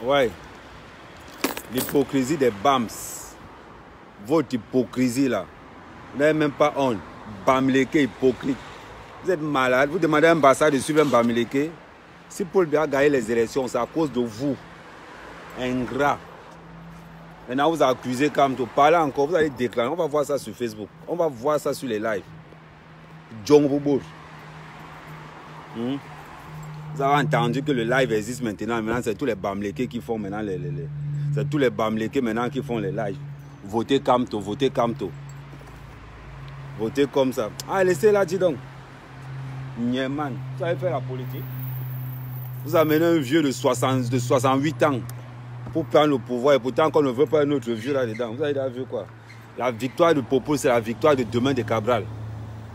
Ouais. L'hypocrisie des BAMS. Votre hypocrisie là. Vous n'avez même pas honte. Bamileke hypocrite. Vous êtes malade. Vous demandez à un ambassade de suivre un Bamileke. Si Paul Biya a gagné les élections, c'est à cause de vous. Ingrat. Maintenant, vous accusez Kamto. Parlez encore, vous allez déclarer. On va voir ça sur Facebook. On va voir ça sur les lives. John Bobo. Vous avez entendu que le live existe maintenant. Maintenant, c'est tous les Bamileke qui font maintenant c'est tous les Bamileke maintenant qui font les lives. Votez Kamto, votez Kamto. Votez comme ça. Ah, laissez là, dis donc. Nieman, vous avez fait la politique. Vous amenez un vieux de 68 ans pour prendre le pouvoir et pourtant qu'on ne veut pas un autre vieux là-dedans. Vous avez déjà vu quoi? La victoire de Popo, c'est la victoire de demain de Cabral.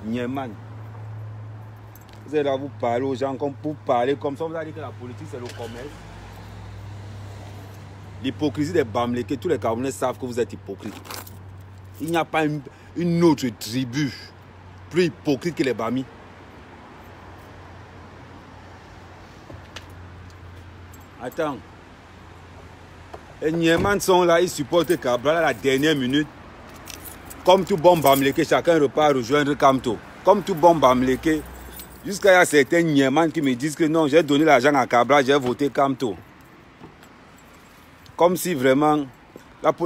Nieman. Vous allez là vous parler aux gens comme pour parler comme ça. Vous allez dire que la politique c'est le commerce. L'hypocrisie des Bamileke, tous les Camerounais savent que vous êtes hypocrite. Il n'y a pas une autre tribu plus hypocrite que les Bami. Attends. Les Nieman sont là, ils supportent Cabral à la dernière minute. Comme tout bon Bamileke, chacun repart rejoindre Kamto. Comme tout bon Bamileke, jusqu'à il y a certains Nieman qui me disent que non, j'ai donné l'argent à Cabral, j'ai voté Kamto. Comme si vraiment,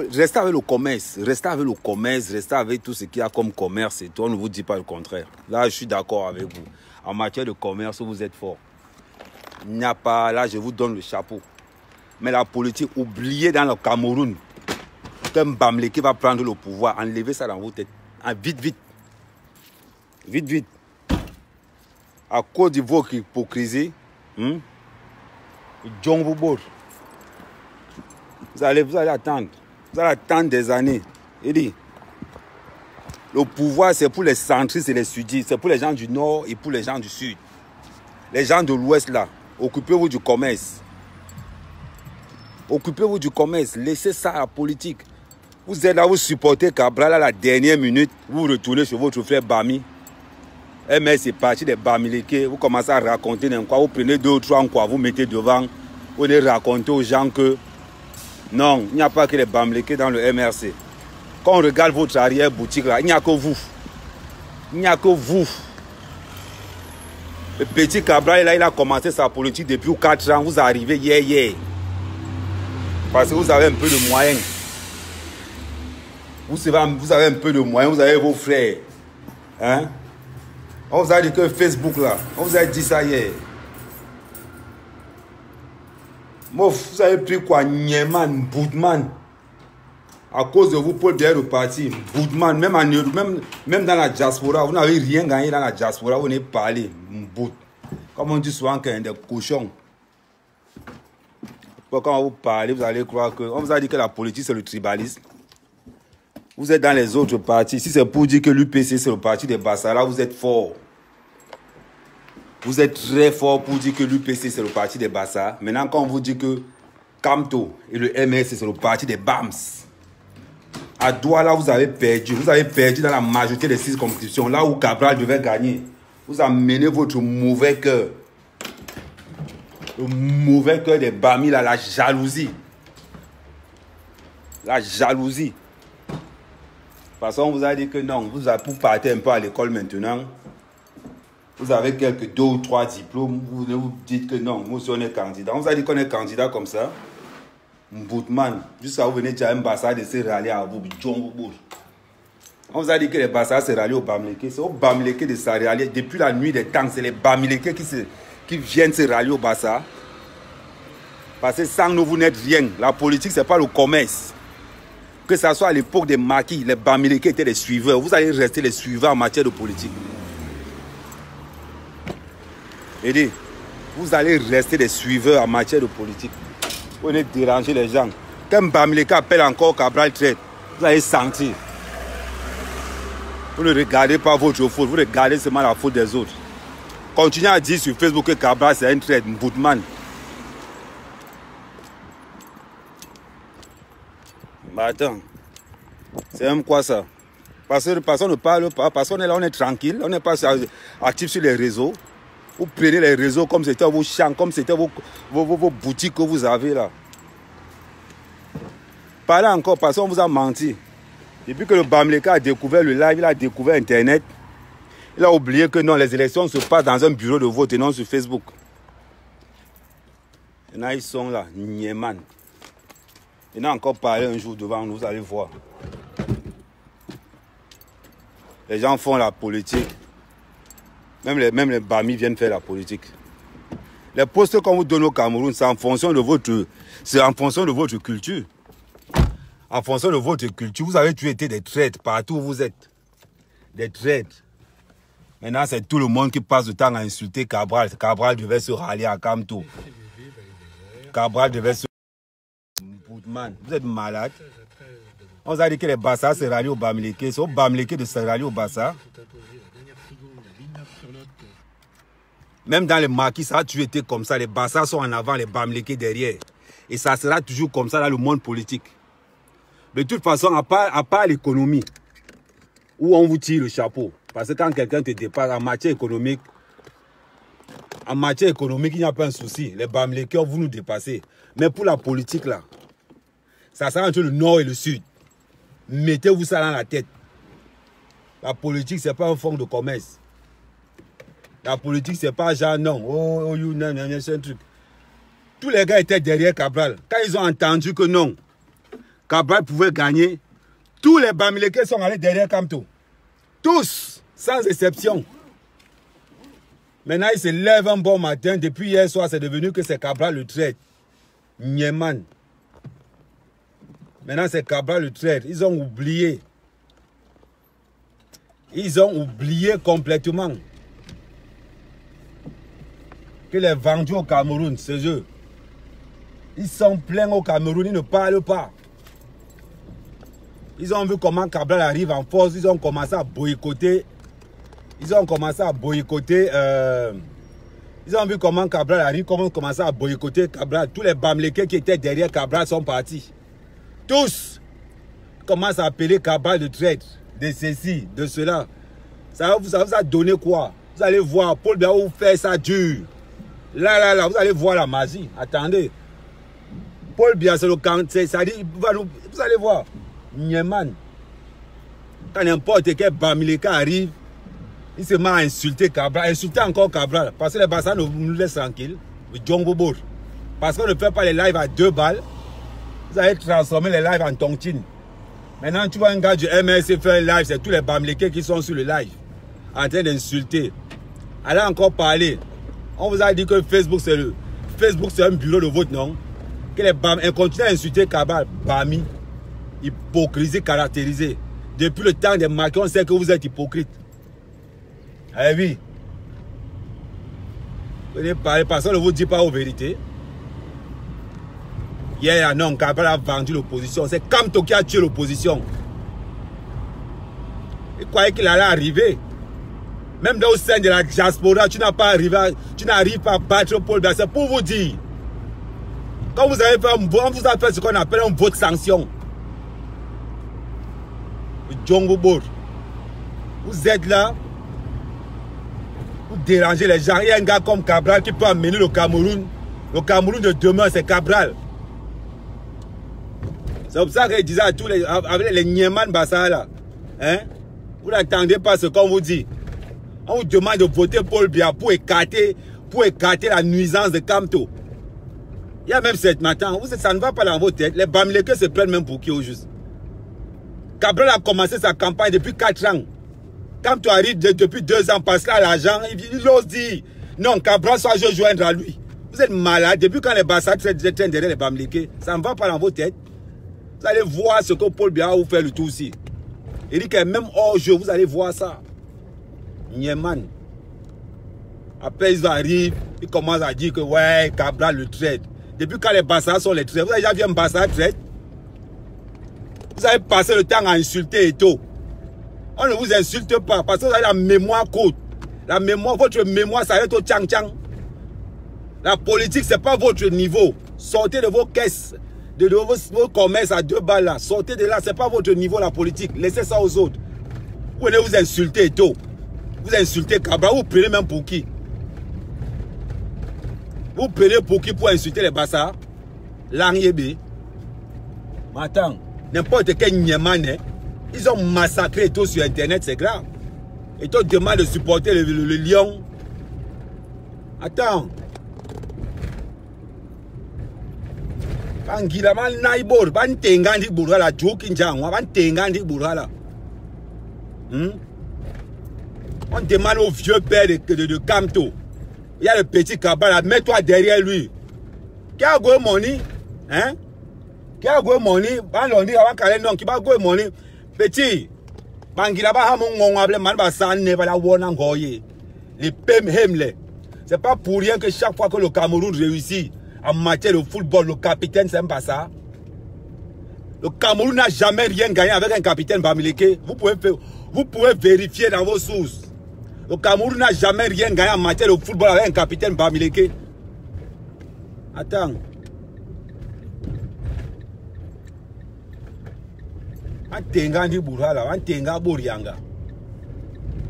restez avec le commerce, restez avec le commerce, restez avec tout ce qu'il y a comme commerce et tout, on ne vous dit pas le contraire. Là, je suis d'accord avec vous. En matière de commerce, vous êtes fort. Il n'y a pas, là, je vous donne le chapeau. Mais la politique, oubliez dans le Cameroun qu'un Bamileke va prendre le pouvoir, enlevez ça dans vos têtes. Vite, vite. Vite, vite. À cause de votre hypocrisie, John Bobo. Vous allez attendre. Vous allez attendre des années. Il dit, le pouvoir, c'est pour les centristes et les sudistes. C'est pour les gens du nord et pour les gens du sud. Les gens de l'ouest, là, occupez-vous du commerce. Occupez-vous du commerce. Laissez ça à la politique. Vous êtes là, vous supportez Cabral à la dernière minute. Vous retournez sur votre frère Bami. Mais c'est parti des Bamileke. Vous commencez à raconter quoi. Vous prenez 2 ou 3 quoi. Vous mettez devant. Vous allez raconter aux gens que non, il n'y a pas que les Bamileke dans le MRC. Quand on regarde votre arrière-boutique là, il n'y a que vous. Il n'y a que vous. Le petit Cabral là, il a commencé sa politique depuis 4 ans. Vous arrivez hier. Parce que vous avez un peu de moyens. Vous avez un peu de moyens, vous avez vos frères. Hein? On vous a dit que Facebook là, on vous a dit ça hier. Vous avez pris quoi? Nieman, Boudman. À cause de vous, Paul Biya est reparti. Boudman, même dans la diaspora, vous n'avez rien gagné dans la diaspora, vous n'avez parlé. Boud. Comme on dit souvent qu'il y a des cochons. Quand vous parlez, vous allez croire que... On vous a dit que la politique, c'est le tribalisme. Vous êtes dans les autres partis. Si c'est pour dire que l'UPC, c'est le parti des Bassara, vous êtes fort. Vous êtes très fort pour dire que l'UPC, c'est le parti des Bassa. Maintenant, quand on vous dit que Kamto et le MS, c'est le parti des BAMS. À Douala, vous avez perdu. Vous avez perdu dans la majorité des 6 compétitions. Là où Cabral devait gagner. Vous amenez votre mauvais cœur. Le mauvais cœur des Bami, là, la jalousie. La jalousie. Parce qu'on vous a dit que non, vous partez un peu à l'école maintenant. Vous avez quelques 2 ou 3 diplômes. Vous dites que non, nous on est candidat. On vous a dit qu'on est candidat comme ça. Boutman, jusqu'à vous venez dire un Bassa de se rallier à vous. On vous a dit que les Bassa se rallient au Bamileke. C'est au Bamileke de se rallier. Depuis la nuit des temps, c'est les Bamileke qui viennent se rallier au Bassa. Parce que sans nous, vous n'êtes rien. La politique, ce n'est pas le commerce. Que ce soit à l'époque des maquis, les Bamileke étaient les suiveurs. Vous allez rester les suiveurs en matière de politique. Et dit, vous allez rester des suiveurs en matière de politique. Vous allez déranger les gens. Quand Bamileke appelle encore Cabral traite, vous allez sentir. Vous ne regardez pas votre faute, vous regardez seulement la faute des autres. Continuez à dire sur Facebook que Cabral c'est un traite, Boutman. Mais attends, c'est même quoi ça? Parce que personne ne parle pas, parce qu'on est là, on est tranquille, on n'est pas actif sur les réseaux. Vous prenez les réseaux comme c'était vos champs, comme c'était vos boutiques que vous avez là. parler encore parce qu'on vous a menti. Depuis que le Bamileke a découvert le live, il a découvert Internet, il a oublié que non, les élections se passent dans un bureau de vote et non sur Facebook. Et là, ils sont là, Nieman. Il a encore parlé un jour devant nous, vous allez voir. Les gens font la politique. Même les Bamis viennent faire la politique. Les postes qu'on vous donne au Cameroun, c'est en fonction de votre culture. En fonction de votre culture, vous avez toujours été des traîtres partout où vous êtes. Des traîtres. Maintenant, c'est tout le monde qui passe le temps à insulter Cabral. Cabral devait se rallier à Kamto. Cabral devait se... Man, vous êtes malade. On vous a dit que les Bassa se rallient au Bamileke. C'est au Bamileke de se rallier au Bassa. Même dans les maquis, ça a toujours été comme ça. Les Bassa sont en avant, les Bamileke derrière. Et ça sera toujours comme ça dans le monde politique. De toute façon, à part l'économie, où on vous tire le chapeau. Parce que quand quelqu'un te dépasse en matière économique, il n'y a pas un souci. Les Bamileke, vous nous dépassez. Mais pour la politique, là, ça sera entre le nord et le sud. Mettez-vous ça dans la tête. La politique, ce n'est pas un fonds de commerce. La politique, ce n'est pas genre non. Oh, you, non, c'est un truc. Tous les gars étaient derrière Cabral. Quand ils ont entendu que non, Cabral pouvait gagner, tous les Bamileke sont allés derrière Kamto. Tous, sans exception. Maintenant, ils se lèvent un bon matin. Depuis hier soir, c'est devenu que c'est Cabral le traître. Nieman. Maintenant, c'est Cabral le traître. Ils ont oublié. Ils ont oublié complètement que les vendus au Cameroun, c'est eux. Ils sont pleins au Cameroun, ils ne parlent pas. Ils ont vu comment Cabral arrive en force, ils ont commencé à boycotter. Ils ont vu comment Cabral arrive, comment commencer à boycotter Cabral. Tous les Bamileke qui étaient derrière Cabral sont partis. Tous commencent à appeler Cabral de traître, de ceci, de cela. Ça vous a donné quoi? Vous allez voir, Paul Biya vous fait ça dur. Là, vous allez voir la magie. Attendez. Paul Biya, c'est le camp, ça dit, vous allez voir. Nieman. Quand n'importe quel Bamileke arrive, il se met à insulter Cabral, insulter encore Cabral. Parce que les Bassa nous laissent tranquilles. Parce qu'on ne fait pas les lives à 2 balles. Vous allez transformer les lives en tontine. Maintenant, tu vois un gars du MSC faire un live, c'est tous les Bamileke qui sont sur le live, en train d'insulter. Elle a encore parlé. On vous a dit que Facebook, c'est un bureau de vote, non? Que les Bam, elle continue à insulter Cabral. Bami, hypocrisie caractérisée. Depuis le temps des marqués, on sait que vous êtes hypocrite. Eh oui. Venez parler, parce qu'on ne vous dit pas aux vérités. Hier, non, Cabral a vendu l'opposition. C'est Kamto qui a tué l'opposition. Il croyait qu'il allait arriver. Même dans le sein de la diaspora, tu n'arrives pas à battre Paul Biya. C'est pour vous dire. Quand vous avez fait un vote, on vous a fait ce qu'on appelle un vote sanction. Djongo Bor. Vous êtes là. Vous dérangez les gens. Il y a un gars comme Cabral qui peut amener le Cameroun. Le Cameroun de demain, c'est Cabral. C'est pour ça qu'il disait à tous les... Avec les Nieman Bassa là. Hein? Vous n'attendez pas ce qu'on vous dit. On vous demande de voter Paul Biya pour écarter la nuisance de Kamto. Il y a même cette matin, ça ne va pas dans vos têtes. Les Bamileke se prennent même pour qui au juste. Cabral a commencé sa campagne depuis 4 ans. Kamto arrive depuis 2 ans parce qu'il a l'argent, il ose dire non, Cabral soit joindre à lui. Vous êtes malade. Depuis quand les Bassa traînent derrière les Bamileke, ça ne va pas dans vos têtes. Vous allez voir ce que Paul Biya vous fait le tout aussi. Il dit que même hors jeu, vous allez voir ça. Nieman. Après, ils arrivent, ils commencent à dire que ouais, Cabral le traite. Depuis quand les Bassa sont les traites, vous avez déjà vu un Bassa traite? Vous avez passé le temps à insulter et tout. On ne vous insulte pas parce que vous avez la mémoire courte. La mémoire, votre mémoire, ça va être au tchang-tchang. La politique, ce n'est pas votre niveau. Sortez de vos caisses, de vos commerces à 2 balles là. Sortez de là, ce n'est pas votre niveau la politique. Laissez ça aux autres. Vous venez vous insulter et tout. Vous insultez Cabral, vous prenez même pour qui? Vous prenez pour qui pour insulter les Bassa? L'Angébe. Mais attends, n'importe quel Niéman, ils ont massacré tout sur Internet, c'est grave. Et toi, demande de supporter le lion. Attends. Bangila man naibor, ban tengandi burala, joking jangwa, ban tengandi burala. On demande au vieux père de Kamto. Il y a le petit Kabala, mets-toi derrière lui. Qui a go money? Hein? Qui a go money? Ban londi avant qu'elle non, qui va go money? Petit. Bangila ba hamon ngongable man ba sanne ba la wona ngoye. Les pem hemle. C'est pas pour rien que chaque fois que le Cameroun réussit en matière de football, le capitaine c'est pas ça. Le Cameroun n'a jamais rien gagné avec un capitaine Bamileke. Vous pouvez vérifier dans vos sources. Le Cameroun n'a jamais rien gagné en matière de football avec un capitaine Bamileke. Attends.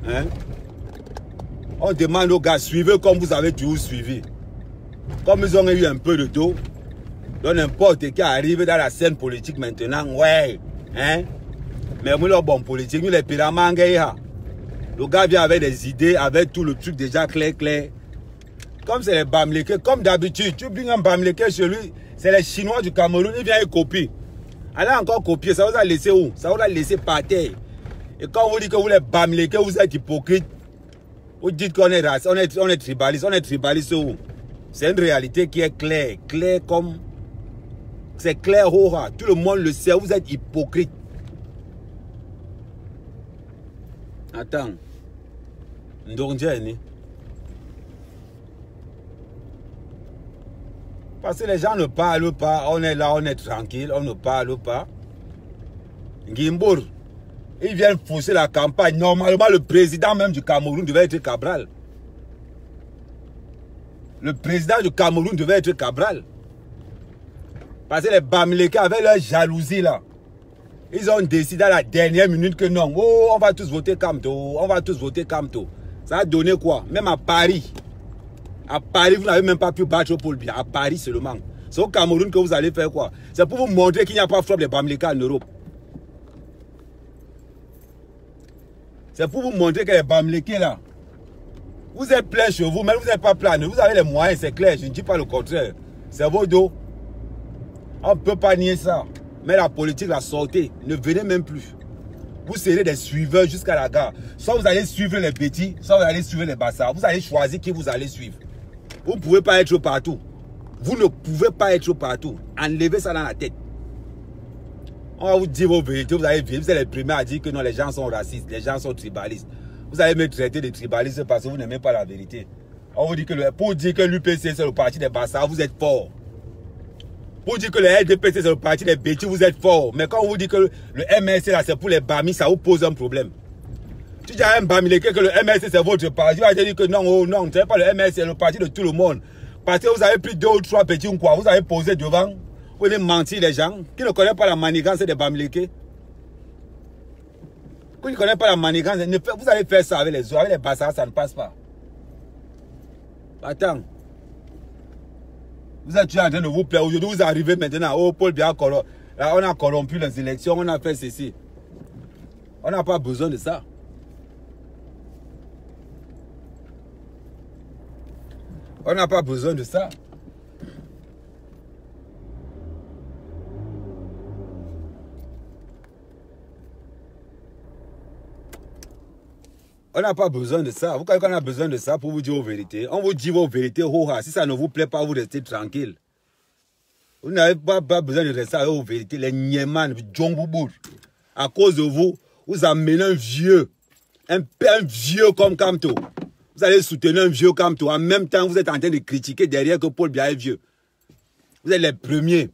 Hein? On demande aux gars, suivez comme vous avez toujours suivi. Comme ils ont eu un peu de dos, donc n'importe qui arrive dans la scène politique maintenant, ouais, hein? Mais nous, le bon politique, nous les pyramides, le gars vient avec des idées, avec tout le truc déjà clair. Comme c'est les Bamileke, comme d'habitude, tu bringes un Bamileke chez lui, c'est les Chinois du Cameroun, ils viennent et copient. Allez encore copier, ça vous a laissé où? Ça vous a laissé par terre. Et quand vous dites que vous les Bamileke, vous êtes hypocrite, vous dites qu'on est raciste, on est tribaliste où? C'est une réalité qui est claire, comme... C'est clair, tout le monde le sait, vous êtes hypocrite. Attends. Parce que les gens ne parlent pas, on est là, on est tranquille, on ne parle pas. Gimbour, ils viennent fausser la campagne. Normalement, le président même du Cameroun devait être Cabral. Le président du Cameroun devait être Cabral. Parce que les Bamileke avec leur jalousie là, ils ont décidé à la dernière minute que non, oh, on va tous voter Kamto, on va tous voter Kamto. Ça a donné quoi? Même à Paris. À Paris, vous n'avez même pas pu battre Paul Biya. À Paris seulement. C'est au Cameroun que vous allez faire quoi? C'est pour vous montrer qu'il n'y a pas frappe de Bamileke en Europe. C'est pour vous montrer que les Bamileke là, vous êtes plein chez vous, mais vous n'êtes pas plein. Vous avez les moyens, c'est clair. Je ne dis pas le contraire. C'est vos dos. On ne peut pas nier ça. Mais la politique la sortez. Ne venez même plus. Vous serez des suiveurs jusqu'à la gare. Soit vous allez suivre les petits, soit vous allez suivre les bassards. Vous allez choisir qui vous allez suivre. Vous ne pouvez pas être partout. Vous ne pouvez pas être partout. Enlevez ça dans la tête. On va vous dire vos vérités. Vous allez vivre. Vous êtes les premiers à dire que non, les gens sont racistes. Les gens sont tribalistes. Vous allez me traiter de tribaliste parce que vous n'aimez pas la vérité. On vous dit que pour dire que l'UPC c'est le parti des bassards, vous êtes fort. Pour dire que le LDPC c'est le parti des bêtis, vous êtes fort. Mais quand on vous dit que le MSC là c'est pour les Bamis, ça vous pose un problème. Tu dis à un Bamileke que le MSC c'est votre parti, il va te dire que non, oh non, c'est pas le MSC, c'est le parti de tout le monde. Parce que vous avez pris 2 ou 3 petits ou quoi, vous avez posé devant, vous allez mentir les gens qui ne connaissent pas la manigance des Bamileke. Qui ne connaissent pas la manigance, vous allez faire ça avec les autres, avec les bassards, ça ne passe pas. Attends. Vous êtes en train de vous plaire. Aujourd'hui, vous arrivez maintenant. Oh, Paul Biya, là, on a corrompu les élections, on a fait ceci. On n'a pas besoin de ça. On n'a pas besoin de ça. On n'a pas besoin de ça. Vous croyez qu'on a besoin de ça pour vous dire vos vérités? On vous dit vos vérités. Si ça ne vous plaît pas, vous restez tranquille. Vous n'avez pas besoin de rester avec vos vérités. Les Niéman, Djongboubou. À cause de vous, vous amenez un vieux. Un vieux comme Kamto. Vous allez soutenir un vieux Kamto. En même temps, vous êtes en train de critiquer derrière que Paul Biya est vieux. Vous êtes les premiers.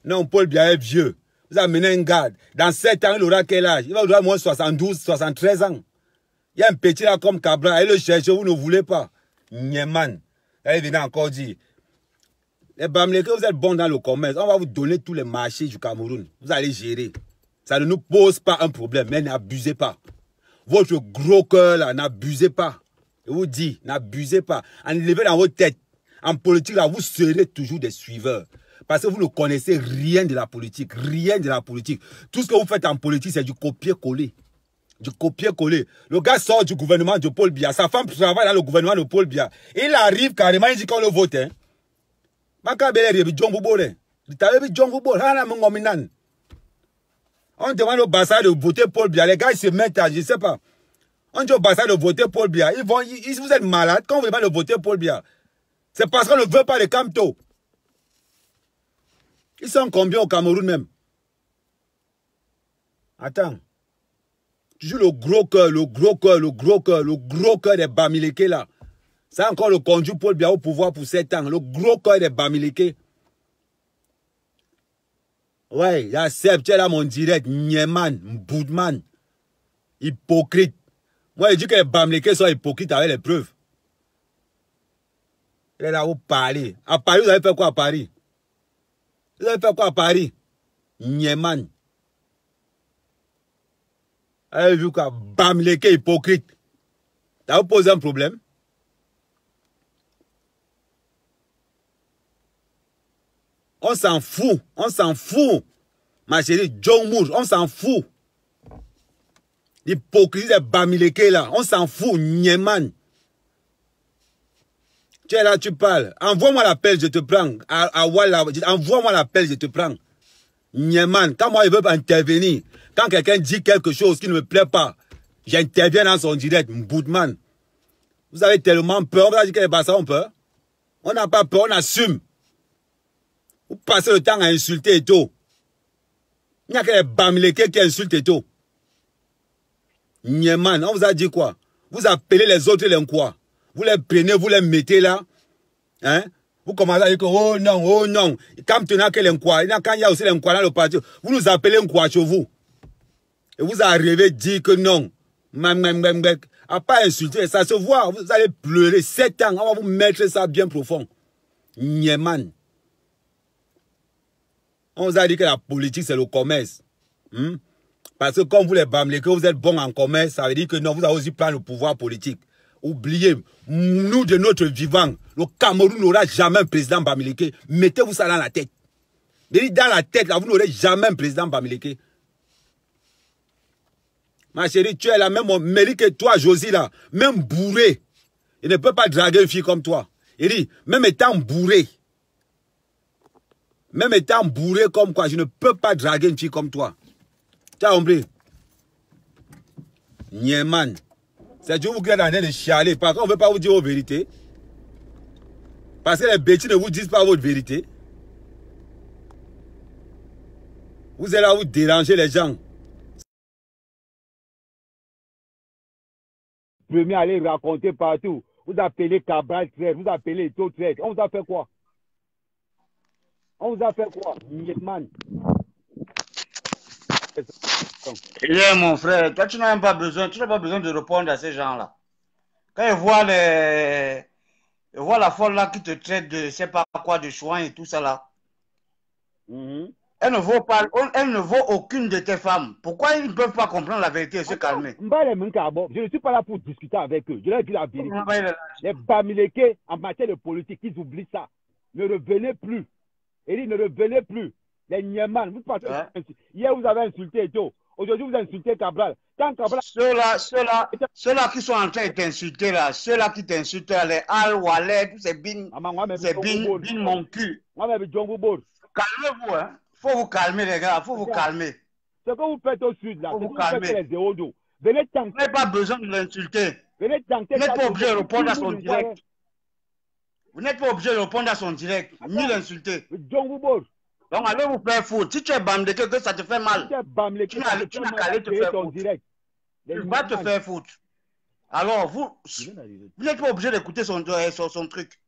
Non, Paul Biya est vieux. Vous amenez un garde. Dans 7 ans, il aura quel âge? Il va avoir moins 72, 73 ans. Il y a un petit là comme Cabral, allez le chercher, vous ne voulez pas. Niéman. Allez venir encore dire. Les Bamileke, vous êtes bons dans le commerce. On va vous donner tous les marchés du Cameroun. Vous allez gérer. Ça ne nous pose pas un problème, mais n'abusez pas. Votre gros cœur là, n'abusez pas. Je vous dis, n'abusez pas. Enlevez dans votre tête. En politique là, vous serez toujours des suiveurs. Parce que vous ne connaissez rien de la politique. Rien de la politique. Tout ce que vous faites en politique, c'est du copier-coller. Du copier-coller. Le gars sort du gouvernement de Paul Biya. Sa femme travaille dans le gouvernement de Paul Biya. Il arrive carrément, il dit qu'on le vote. Hein. On demande au Bassa de voter Paul Biya. Les gars, ils se mettent à, je ne sais pas. On dit au Bassa de voter Paul Biya. Vous êtes malade quand vous demandez de voter Paul Biya. C'est parce qu'on ne veut pas les Kamto. Ils sont combien au Cameroun même? Attends. Toujours le gros cœur, le gros cœur, le gros cœur, le gros cœur des Bamileke là. C'est encore le conduit Paul Biya au pouvoir pour 7 ans. Le gros cœur des Bamileke. Ouais, il y a Seb, tu es là mon direct. Nyeman, Boudman. Hypocrite. Moi, je dis que les Bamileke sont hypocrites avec les preuves. Il est là où parler. À Paris, vous avez fait quoi à Paris? Vous avez fait quoi à Paris? Nyeman. Vous avez vu quoi? Bamileke hypocrite. Ça vous pose un problème? On s'en fout. On s'en fout. Ma chérie, John Moore, on s'en fout. L'hypocrisie des Bamileke là. On s'en fout. Nyeman. Tu es là, tu parles. Envoie-moi l'appel, je te prends. Envoie-moi l'appel, je te prends. Nyeman, quand moi, je veux intervenir, quand quelqu'un dit quelque chose qui ne me plaît pas, j'interviens dans son direct. Boudman. Vous avez tellement peur. Vous avez dit que les Bassas ont peur. On n'a pas peur, on assume. Vous passez le temps à insulter et tout. Il n'y a que les Bamileke qui insultent et tout. Nyeman, on vous a dit quoi? Vous appelez les autres quoi? Vous les prenez, vous les mettez là. Hein? Vous commencez à dire que oh non, oh non. Quand tu n'as que l'enquoi, quand il y a aussi l'enquoi dans le parti, vous nous appelez l'enquoi chez vous. Et vous arrivez à dire que non. À pas insulter, ça se voit. Vous allez pleurer 7 ans. On va vous mettre ça bien profond. Nyeman. On vous a dit que la politique, c'est le commerce. Parce que comme vous les Bamileke, vous êtes bons en commerce, ça veut dire que non, vous avez aussi prendre le pouvoir politique. Oubliez, nous de notre vivant, le Cameroun n'aura jamais un président Bamileke. Mettez-vous ça dans la tête. Dans la tête, là, vous n'aurez jamais un président Bamileke. Ma chérie, tu es la même mérite que toi, Josie, là. Même bourré. Il ne peut pas draguer une fille comme toi. Il dit, même étant bourré. Même étant bourré comme quoi, je ne peux pas draguer une fille comme toi. Tu as compris? Nyeman. C'est Dieu vous qui êtes en train de chialer. Par contre, on ne veut pas vous dire vos vérités. Parce que les bêtises ne vous disent pas votre vérité. Vous êtes là, vous dérangez les gens. Premier, aller raconter partout. Vous appelez Cabral traite, vous appelez Eto traite. On vous a fait quoi? On vous a fait quoi? Nyeman. Yeah, mon frère, toi tu n'as même pas besoin, tu n'as pas besoin de répondre à ces gens-là. Quand ils voient la folle là qui te traite de, je sais pas quoi, de chouin et tout ça là. Elle ne vaut pas, elle ne vaut aucune de tes femmes. Pourquoi ils ne peuvent pas comprendre la vérité et se calmer? Je ne suis pas là pour discuter avec eux. Je leur dis la vérité. Les Bamileke, en matière de politique, ils oublient ça. Ne revenez plus. Et ne revenez plus. Les Nyeman, vous pensez hier vous avez insulté Eto. Aujourd'hui vous insultez Cabral. Ceux-là qui sont en train de t'insulter là, ceux-là qui t'insultent là, les Al Wallet, c'est Bin mon cul. Calmez-vous, hein. Faut vous calmer les gars, faut vous calmer. Ce que vous faites au sud là, faut c'est vous calmer. Les Zéodo. Venez tenter. Vous n'avez pas besoin de l'insulter. Venez tenter. Vous n'êtes pas obligé de répondre à son direct. Vous n'êtes pas obligé de répondre à son direct, ni l'insulter. Donc allez vous faire foutre. Si tu es Bamileke, que ça te fait mal, tu n'as qu'à aller te faire foutre. Tu vas te faire foutre. Alors vous n'êtes pas obligé d'écouter son truc.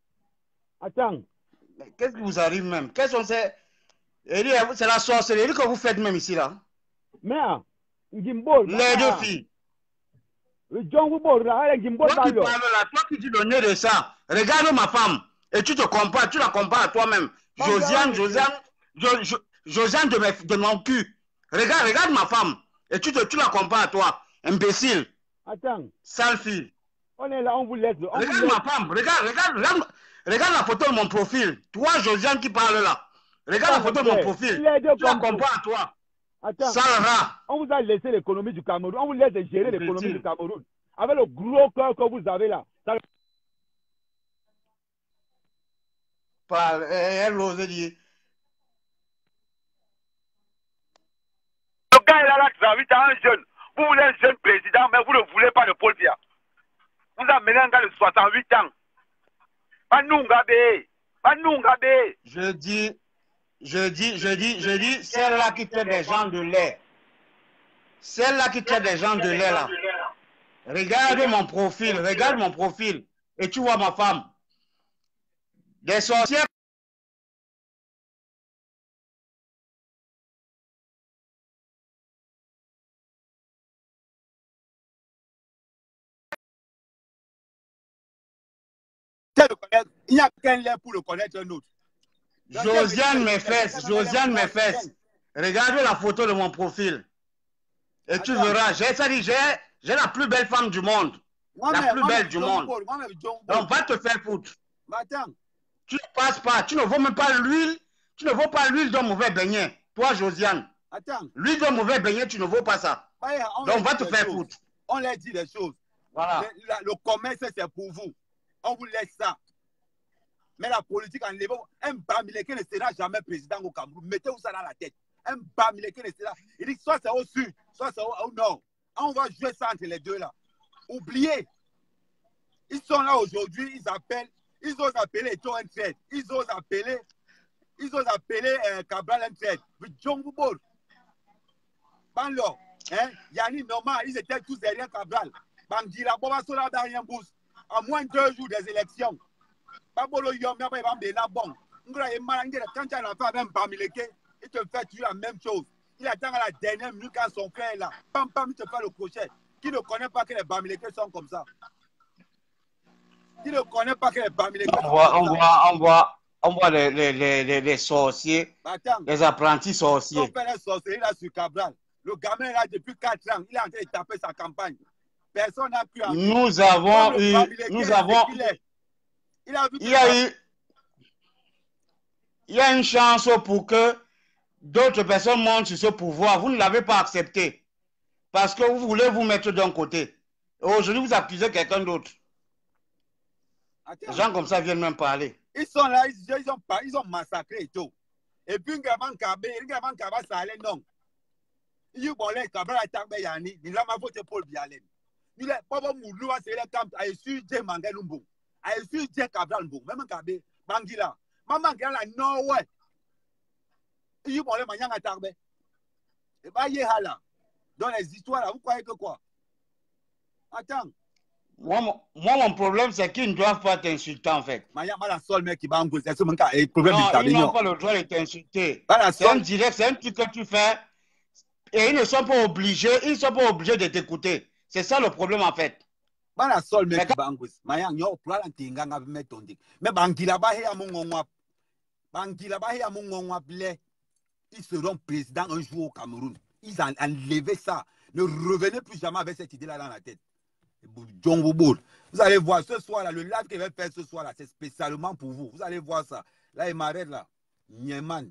Attends. Qu'est-ce qui vous arrive même? Quelles sont ces... C'est la sorcellerie que vous faites même ici là. Mais, les deux filles. Toi qui parles là, toi qui dis le nez de ça, regarde ma femme et tu te compares, tu la compares à toi-même. Josiane de mon cul. Regarde ma femme et tu la compares à toi. Imbécile. Attends. Sale fille. On est là, on vous laisse. Regarde ma femme, regarde la photo de mon profil. Toi, Josiane qui parle là. Regarde la photo de mon profil. Tu la comprends à toi. Attends, Sarah. on vous a laissé l'économie du Cameroun. On vous laisse gérer l'économie du Cameroun. Avec le gros cœur que vous avez là. Ça... Elle ose dire. Le gars est là, un jeune. Vous voulez un jeune président, mais vous ne voulez pas de Paul Biya. Vous amenez un gars de 68 ans. Pas Nungabe. Pas Nungabe. Je dis, celle-là qui traite des gens de l'air. Celle-là qui traite des gens de l'air là. Regarde mon profil, et tu vois ma femme. Des sorcières. Il n'y a qu'un lait pour le connaître un autre. Josiane mes fesses. Regarde la photo de mon profil. Et tu verras, j'ai la plus belle femme du monde. La plus belle du monde. Donc va te faire foutre. Tu ne passes pas, tu ne vaux même pas l'huile. Tu ne vaux pas l'huile d'un mauvais beignet. Toi, Josiane. L'huile d'un mauvais beignet, tu ne vaux pas ça. Donc va te faire foutre. On leur dit des choses. Voilà. Le commerce, c'est pour vous. On vous laisse ça. Mais la politique, en levant, un Bamileke ne sera jamais président au Cameroun. Mettez-vous ça dans la tête. Un Bamileke ne sera. Il dit soit c'est au sud, soit c'est au nord. On va jouer ça entre les deux là. Oubliez. Ils sont là aujourd'hui, ils osent appeler Eto un trade. Ils osent appeler Cabral un trade. Djongboubor. Banlo. Yanni Noma, ils étaient tous derrière Cabral. Bangira, Boba Sola derrière Bous. À moins de 2 jours des élections. Babolo Yom, il va me la bon. Quand tu as l'affaire même Bamileke, il te fait toujours la même chose. Il attend à la dernière minute quand son frère est là. Pam, pam, il te fait le crochet. Qui ne connaît pas que les Bamileke sont comme ça? Qui ne connaît pas que les Bamileke sont comme ça? On voit les sorciers, les apprentis sorciers. On fait les sorciers là sur Cabral. Le gamin est là depuis 4 ans. Il est en train de taper sa campagne. Personne n'a pu en il y a une chance pour que d'autres personnes montent sur ce pouvoir. Vous ne l'avez pas accepté. Parce que vous voulez vous mettre d'un côté. Aujourd'hui, vous accusez quelqu'un d'autre. Les gens comme ça viennent même parler. Ils sont là, ils ont massacré et tout. Et puis, ça allait non. Ils ont dit que Yanni, ils ont voté Paul Biya. Il est pas bon moulou, c'est le camp à su Dje Mangelumbo. À su Dje Cabral Mbo. Même Kabé, Bangila. Maman Gala, no way. Il y a les manières à tarbe. Et bah, il y a là. Dans les histoires là, vous croyez que quoi? Attends. Moi, mon problème, c'est qu'ils ne doivent pas t'insulter en fait. Non, ils n'ont pas le droit de t'insulter. C'est un direct, c'est un truc que tu fais. Et ils ne sont pas obligés, de t'écouter. C'est ça le problème en fait. Ils seront présidents un jour au Cameroun. Ils ont enlevé ça. Ne revenez plus jamais avec cette idée-là dans la tête. Vous allez voir ce soir-là, le live que je vais faire ce soir-là, c'est spécialement pour vous. Vous allez voir ça. Là, il m'arrête là. Nieman.